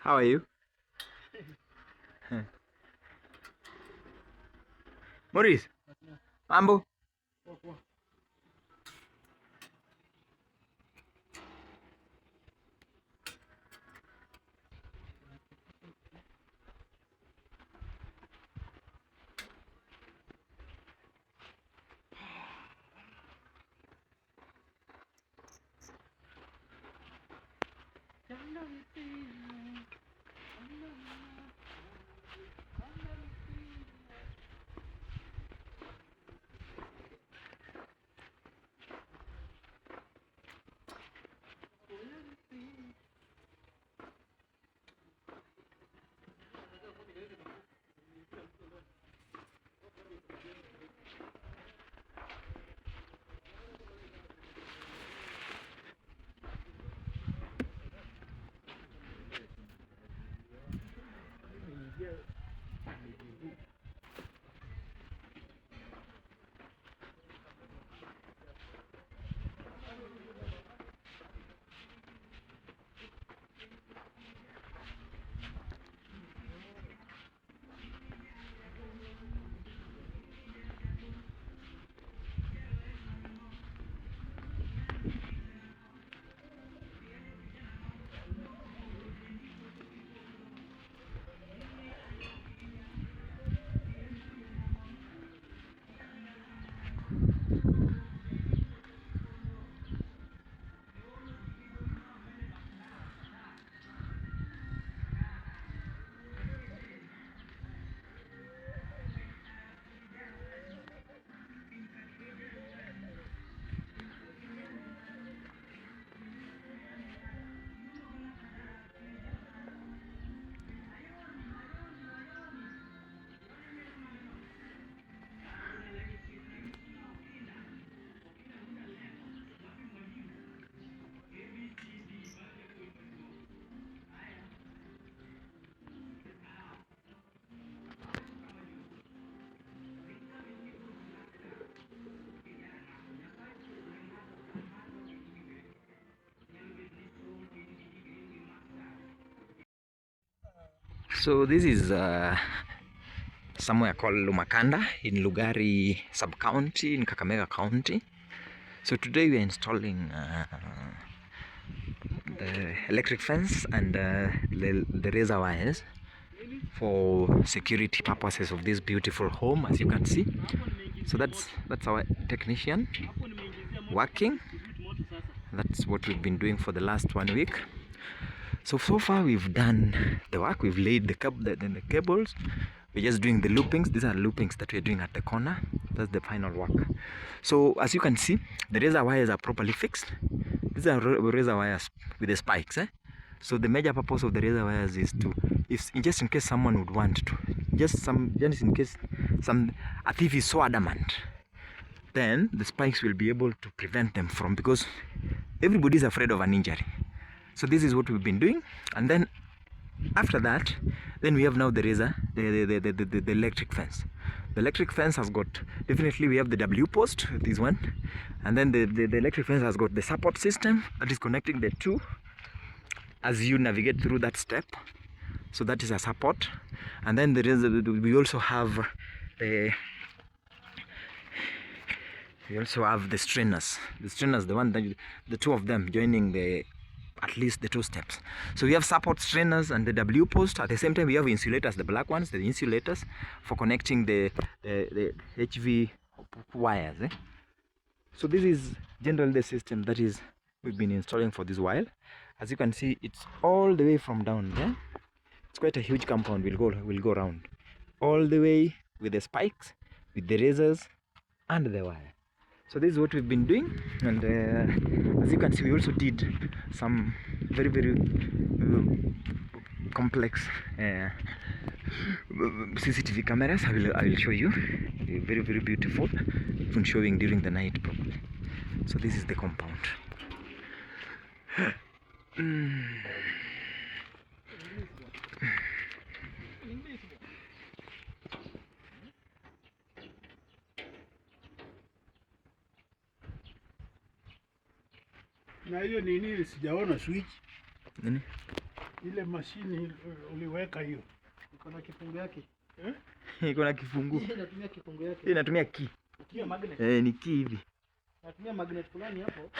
How are you? Maurice, mambo? So this is somewhere called Lumakanda in Ligari sub-county in Kakamega County. So today we are installing the electric fence and the razor wires for security purposes of this beautiful home, as you can see. So that's our technician working. That's what we've been doing for the last 1 week. So far we've done the work. We've laid the cables. We're just doing the loopings. These are loopings that we're doing at the corner. That's the final work. So as you can see, the razor wires are properly fixed. These are razor wires with the spikes. So the major purpose of the razor wires is to, just in case someone would want to, just in case a thief is so adamant, then the spikes will be able to prevent them from, because everybody is afraid of an injury. So this is what we've been doing, and then after that, then we have now the razor, the electric fence. The electric fence has got, definitely we have the W post, this one, and then the electric fence has got the support system that is connecting the two as you navigate through that step. So that is a support, and then there is we also have the strainers. The strainers, the one that the two of them joining at least the two steps. So we have support strainers and the W post. At the same time, we have insulators, the black ones, the insulators for connecting the HV wires. So this is generally the system that is we've been installing for this while. As you can see, it's all the way from down there. It's quite a huge compound. We'll go around all the way with the spikes, with the razors and the wire. So this is what we've been doing, and as you can see, we also did some very complex CCTV cameras. I will show you. Very beautiful, even showing during the night probably. So this is the compound. Na hiyo nini sijaona switch. Nini? Ile mashini uliweka hiyo iko na kifungu yake. Iko na kifungu. Inatumia kifungu yake. Inatumia key. Inatumia magnet. Ni key hivi. Inatumia magnet fulani hapo.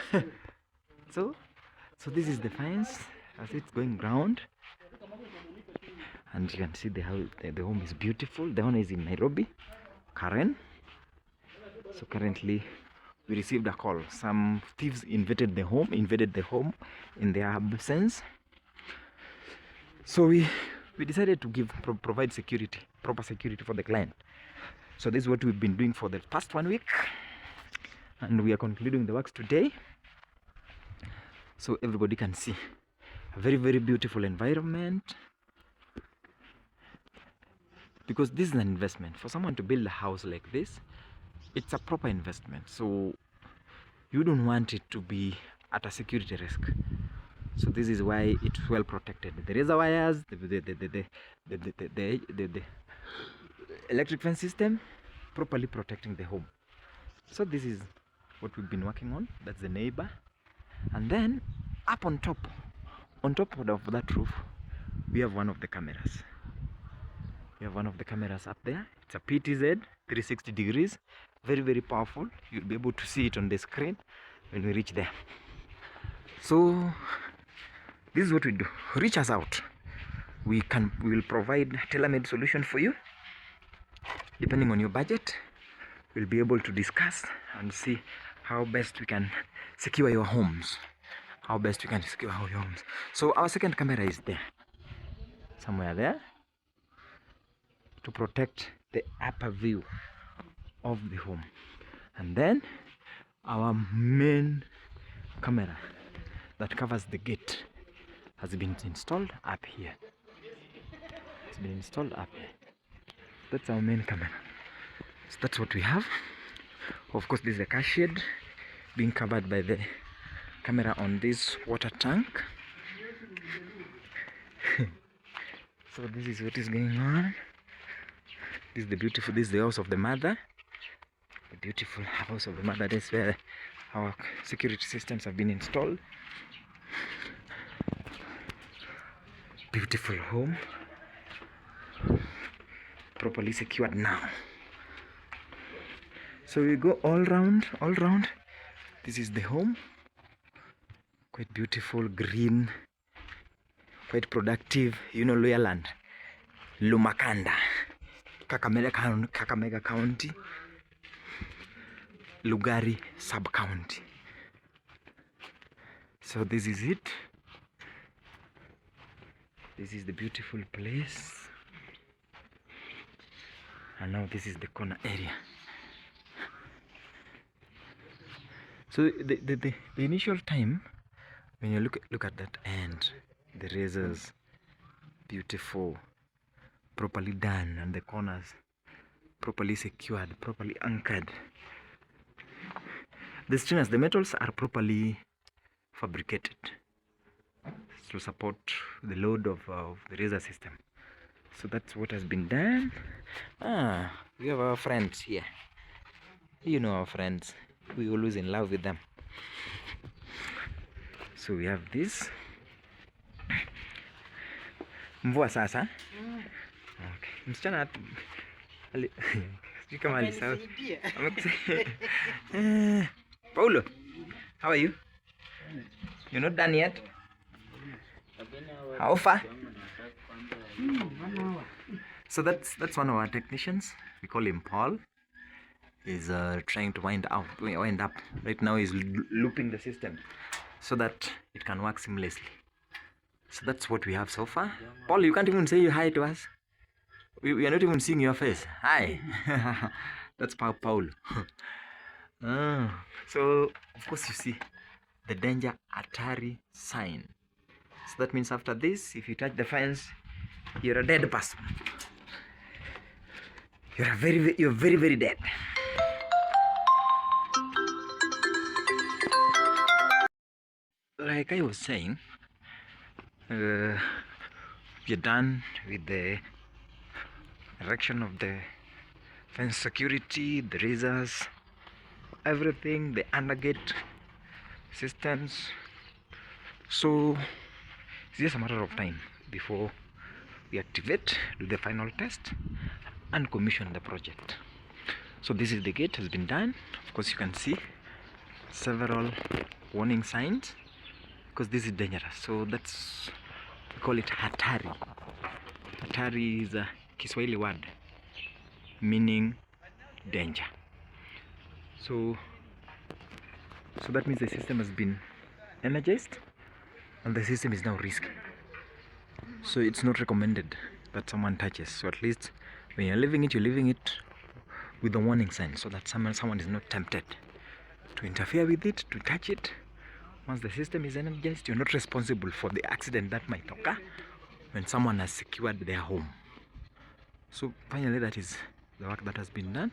So this is the fence as it's going round. And you can see the home is beautiful. The owner is in Nairobi, Karen. So currently we received a call. Some thieves invaded the home in their absence. So we decided to provide security, proper security for the client. So this is what we've been doing for the past 1 week, and we are concluding the works today. So everybody can see a very, very beautiful environment, because this is an investment. For someone to build a house like this, it's a proper investment. So you don't want it to be at a security risk. So this is why it's well protected. There is wires, the electric fence system properly protecting the home. So this is what we've been working on. That's the neighbor. And then up on top of that roof, we have one of the cameras. We have one of the cameras up there. It's a PTZ 360 degrees, very, very powerful. You'll be able to see it on the screen when we reach there. So this is what we do. Reach us out. We will provide a tailor-made solution for you depending on your budget. We'll be able to discuss and see how best we can secure your homes. So our second camera is there, somewhere there, to protect the upper view of the home. And then our main camera that covers the gate has been installed up here. That's our main camera. So that's what we have. Of course, this is a car shed being covered by the camera on this water tank. So this is what is going on. This is the house of the mother. The beautiful house of the mother. That's where our security systems have been installed. Beautiful home, properly secured now. So we go all round. This is the home, quite beautiful, green, quite productive. You know, Loya land, Lumakanda, Kakamega County, Ligari sub-county. So this is it. This is the beautiful place. And now this is the corner area. So the initial time, when you look at that end, the razors, beautiful, properly done, and the corners properly secured, properly anchored. The stringers, the metals are properly fabricated to support the load of the razor system. So that's what has been done. We have our friends here. You know our friends. We always in love with them. So we have this. Mvua sasa. Okay. Msichana sijui kama alisahau. Paulo, how are you? You're not done yet? How far? So that's one of our technicians. We call him Paul. He's trying to wind up. Right now he's looping the system so that it can work seamlessly. So that's what we have so far. Paul, you can't even say hi to us. We are not even seeing your face. Hi. That's Paul. So of course you see the danger Atari sign. So that means after this, if you touch the fence, you're a dead person. You're very, very dead. Like I was saying, we're done with the erection of the fence security, the razors, everything, the undergate systems. So it's just a matter of time. before we activate, do the final test, and commission the project. So this is the gate, has been done. Of course, you can see several warning signs because this is dangerous. So that's, we call it hatari. Hatari is a Kiswahili word meaning danger. So that means the system has been energized and the system is now risky. So it's not recommended that someone touches. So at least when you're leaving it with a warning sign so that someone is not tempted to interfere with it, to touch it. Once the system is energized, you're not responsible for the accident that might occur when someone has secured their home. So finally, that is the work that has been done.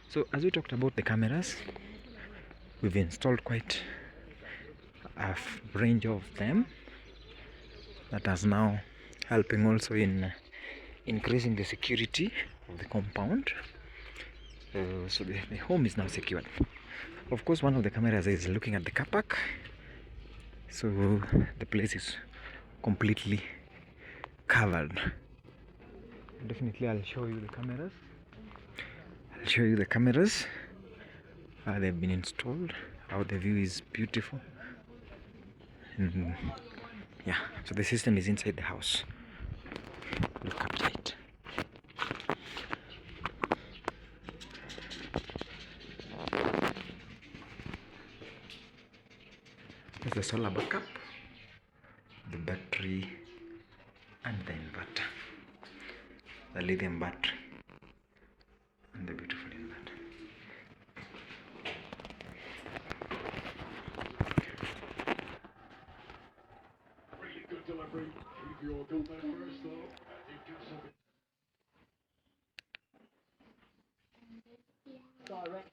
So as we talked about the cameras, we've installed quite a range of them that is now helping also in increasing the security of the compound. So the home is now secured. Of course, one of the cameras is looking at the car park, so the place is completely covered. Definitely, I'll show you the cameras. They've been installed, how the view is beautiful. And yeah, so the system is inside the house. Look up tight. There's the solar backup, the battery, and the inverter, the lithium battery, and the beautiful inverter. Really good delivery. Keep your goal there first, though. I think that's something. Direct.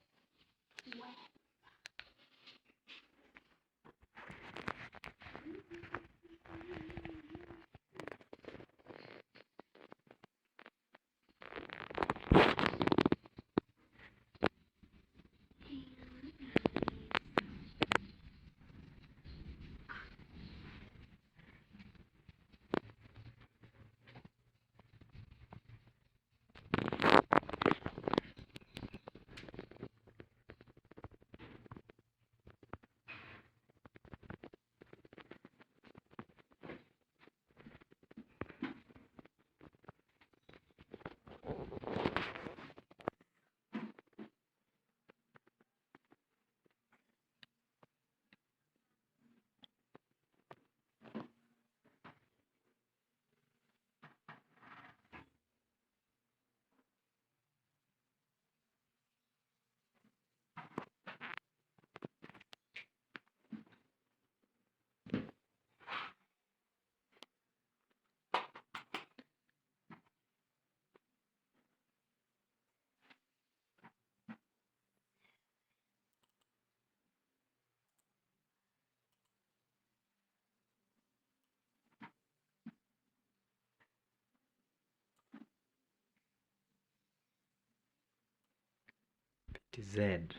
PTZ,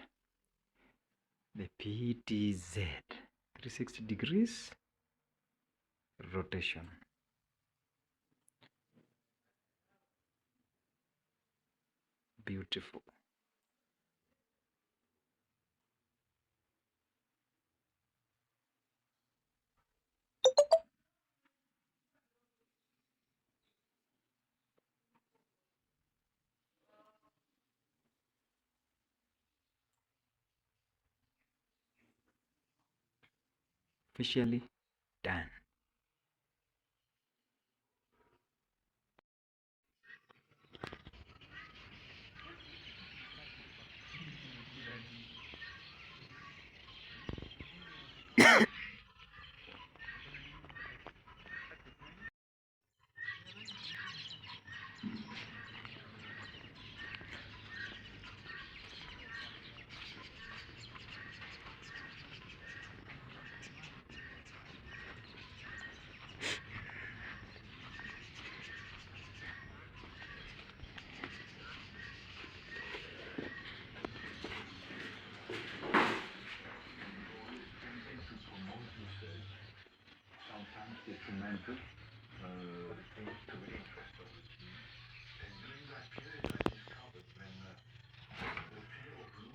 the PTZ, 360 degrees rotation. Beautiful. Officially done.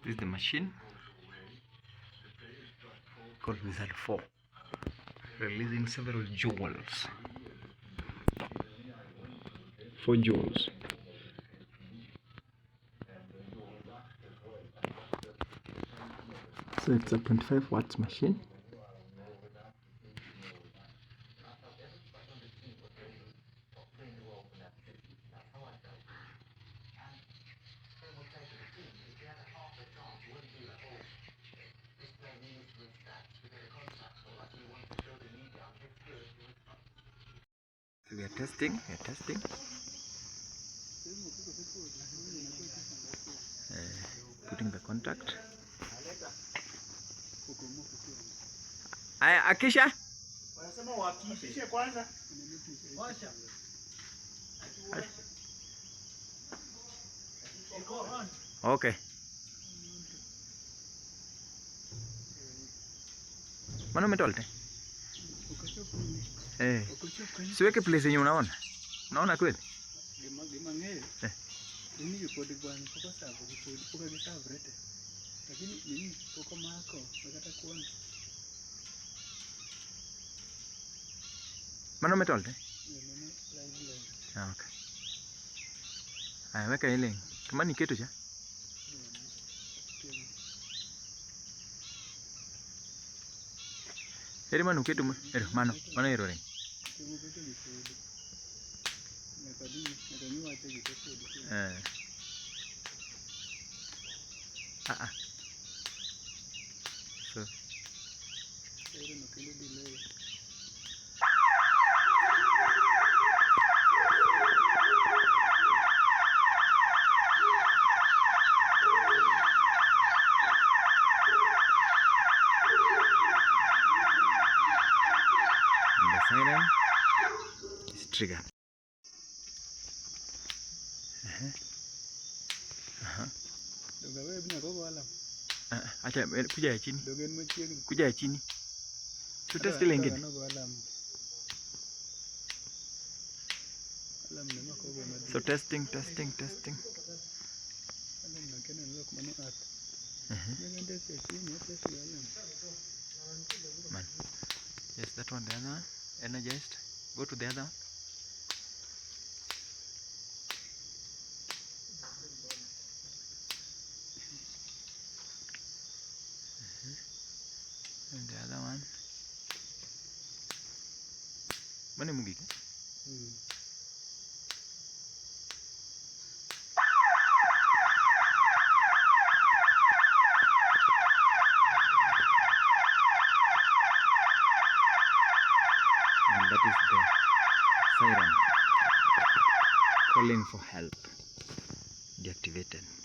This is the machine called Wizard 4, releasing several jewels. 4 jewels. So it's a 25 watts machine. We are testing, putting the contact. Akisha? Okay. Mano umetolte? Siweke place yenye unaona. Unaona kweli? Mano umetolte? Okay. Aya, weka ile. Tumani kitu cha? Eri manu kitu mano ero re. So the siren is triggered. Acha kuja ya chini. Kuja ya chini. Tutest ile ingine. So testing. Man. Yes, that one, the other one. Energized. Go to the other one. And the other one. Mane mugika? And that is the siren calling for help deactivated.